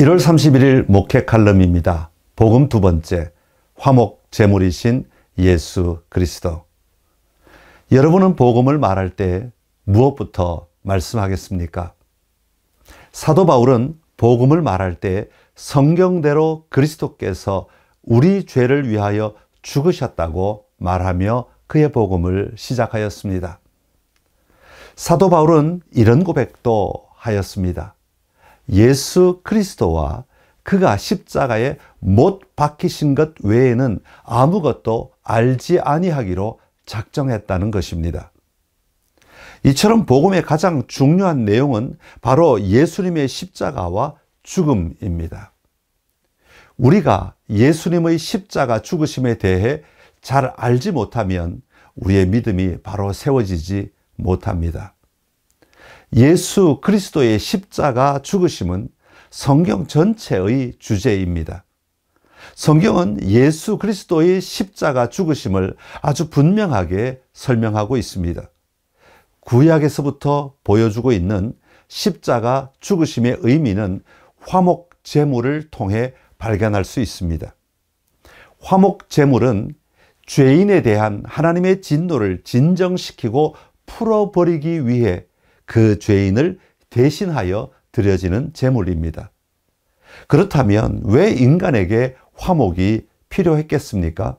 1월 31일 목회 칼럼입니다. 복음 두 번째, 화목 제물이신 예수 그리스도. 여러분은 복음을 말할 때 무엇부터 말씀하겠습니까? 사도 바울은 복음을 말할 때 성경대로 그리스도께서 우리 죄를 위하여 죽으셨다고 말하며 그의 복음을 시작하였습니다. 사도 바울은 이런 고백도 하였습니다. 예수 그리스도와 그가 십자가에 못 박히신 것 외에는 아무것도 알지 아니하기로 작정했다는 것입니다. 이처럼 복음의 가장 중요한 내용은 바로 예수님의 십자가와 죽음입니다. 우리가 예수님의 십자가 죽으심에 대해 잘 알지 못하면 우리의 믿음이 바로 세워지지 못합니다. 예수 그리스도의 십자가 죽으심은 성경 전체의 주제입니다. 성경은 예수 그리스도의 십자가 죽으심을 아주 분명하게 설명하고 있습니다. 구약에서부터 보여주고 있는 십자가 죽으심의 의미는 화목 제물을 통해 발견할 수 있습니다. 화목 제물은 죄인에 대한 하나님의 진노를 진정시키고 풀어버리기 위해 그 죄인을 대신하여 드려지는 제물입니다. 그렇다면 왜 인간에게 화목이 필요했겠습니까?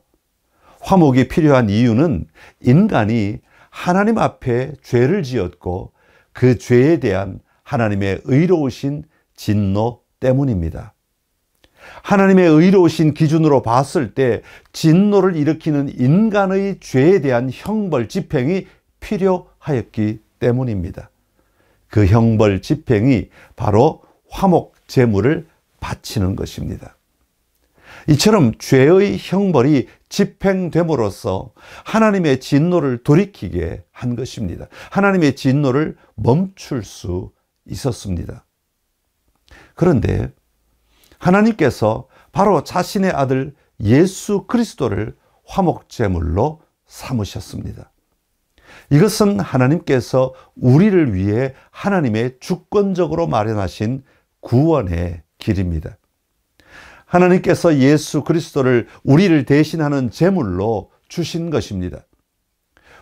화목이 필요한 이유는 인간이 하나님 앞에 죄를 지었고 그 죄에 대한 하나님의 의로우신 진노 때문입니다. 하나님의 의로우신 기준으로 봤을 때 진노를 일으키는 인간의 죄에 대한 형벌 집행이 필요하였기 때문입니다. 그 형벌 집행이 바로 화목 제물을 바치는 것입니다. 이처럼 죄의 형벌이 집행됨으로써 하나님의 진노를 돌이키게 한 것입니다. 하나님의 진노를 멈출 수 있었습니다. 그런데 하나님께서 바로 자신의 아들 예수 그리스도를 화목 제물로 삼으셨습니다. 이것은 하나님께서 우리를 위해 하나님의 주권적으로 마련하신 구원의 길입니다. 하나님께서 예수 그리스도를 우리를 대신하는 제물로 주신 것입니다.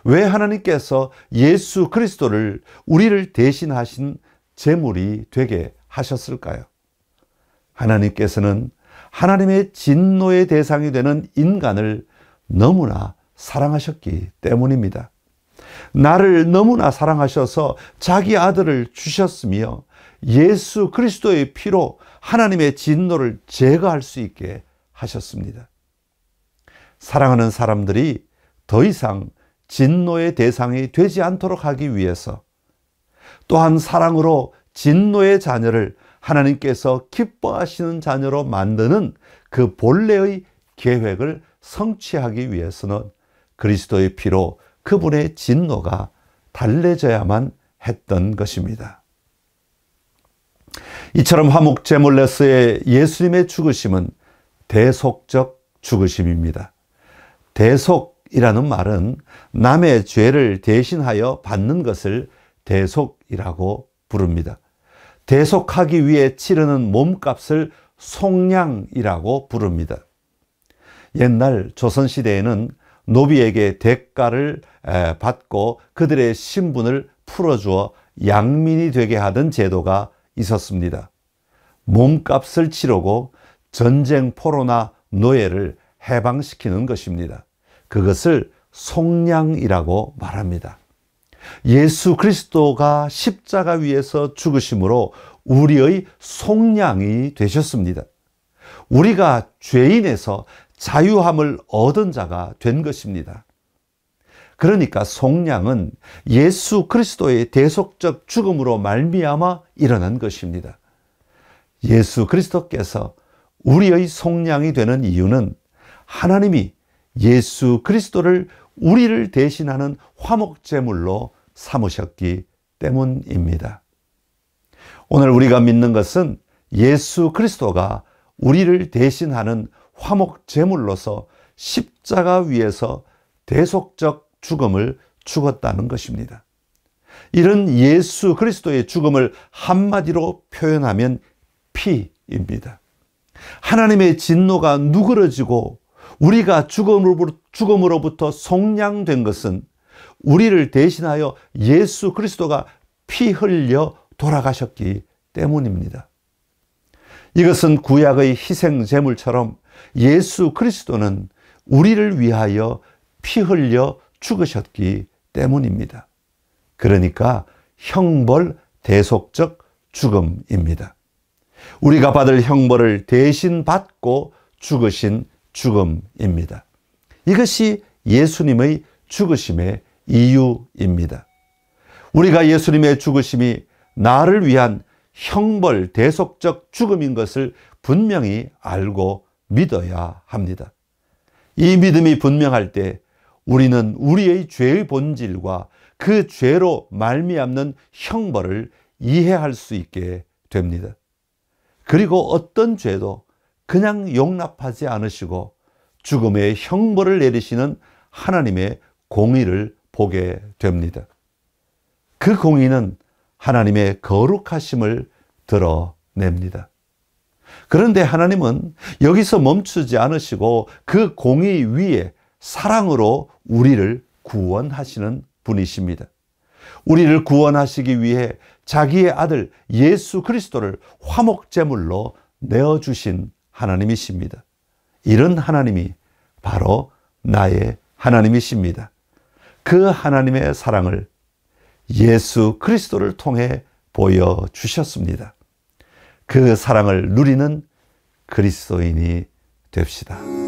왜 하나님께서 예수 그리스도를 우리를 대신하신 제물이 되게 하셨을까요? 하나님께서는 하나님의 진노의 대상이 되는 인간을 너무나 사랑하셨기 때문입니다. 나를 너무나 사랑하셔서 자기 아들을 주셨으며 예수 그리스도의 피로 하나님의 진노를 제거할 수 있게 하셨습니다. 사랑하는 사람들이 더 이상 진노의 대상이 되지 않도록 하기 위해서, 또한 사랑으로 진노의 자녀를 하나님께서 기뻐하시는 자녀로 만드는 그 본래의 계획을 성취하기 위해서는 그리스도의 피로 그분의 진노가 달래져야만 했던 것입니다. 이처럼 화목 제물로서의 예수님의 죽으심은 대속적 죽으심입니다. 대속이라는 말은 남의 죄를 대신하여 받는 것을 대속이라고 부릅니다. 대속하기 위해 치르는 몸값을 속량이라고 부릅니다. 옛날 조선시대에는 노비에게 대가를 받고 그들의 신분을 풀어주어 양민이 되게 하던 제도가 있었습니다. 몸값을 치르고 전쟁 포로나 노예를 해방시키는 것입니다. 그것을 속량이라고 말합니다. 예수 그리스도가 십자가 위에서 죽으심으로 우리의 속량이 되셨습니다. 우리가 죄인에서 자유함을 얻은 자가 된 것입니다. 그러니까 속량은 예수 그리스도의 대속적 죽음으로 말미암아 일어난 것입니다. 예수 그리스도께서 우리의 속량이 되는 이유는 하나님이 예수 그리스도를 우리를 대신하는 화목 제물로 삼으셨기 때문입니다. 오늘 우리가 믿는 것은 예수 그리스도가 우리를 대신하는 화목 제물로서 십자가 위에서 대속적 죽음을 죽었다는 것입니다. 이런 예수 그리스도의 죽음을 한마디로 표현하면 피 이유입니다. 하나님의 진노가 누그러지고 우리가 죽음으로부터 속량된 것은 우리를 대신하여 예수 그리스도가 피 흘려 돌아가셨기 때문입니다. 이것은 구약의 희생 제물처럼 예수 그리스도는 우리를 위하여 피 흘려 죽으셨기 때문입니다. 그러니까 형벌 대속적 죽음입니다. 우리가 받을 형벌을 대신 받고 죽으신 죽음입니다. 이것이 예수님의 죽으심의 이유입니다. 우리가 예수님의 죽으심이 나를 위한 형벌 대속적 죽음인 것을 분명히 알고 믿어야 합니다. 이 믿음이 분명할 때 우리는 우리의 죄의 본질과 그 죄로 말미암는 형벌을 이해할 수 있게 됩니다. 그리고 어떤 죄도 그냥 용납하지 않으시고 죽음의 형벌을 내리시는 하나님의 공의를 보게 됩니다. 그 공의는 하나님의 거룩하심을 드러냅니다. 그런데 하나님은 여기서 멈추지 않으시고 그 공의 위에 사랑으로 우리를 구원하시는 분이십니다. 우리를 구원하시기 위해 자기의 아들 예수 그리스도를 화목제물로 내어주신 하나님이십니다. 이런 하나님이 바로 나의 하나님이십니다. 그 하나님의 사랑을 예수 그리스도를 통해 보여주셨습니다. 그 사랑을 누리는 그리스도인이 됩시다.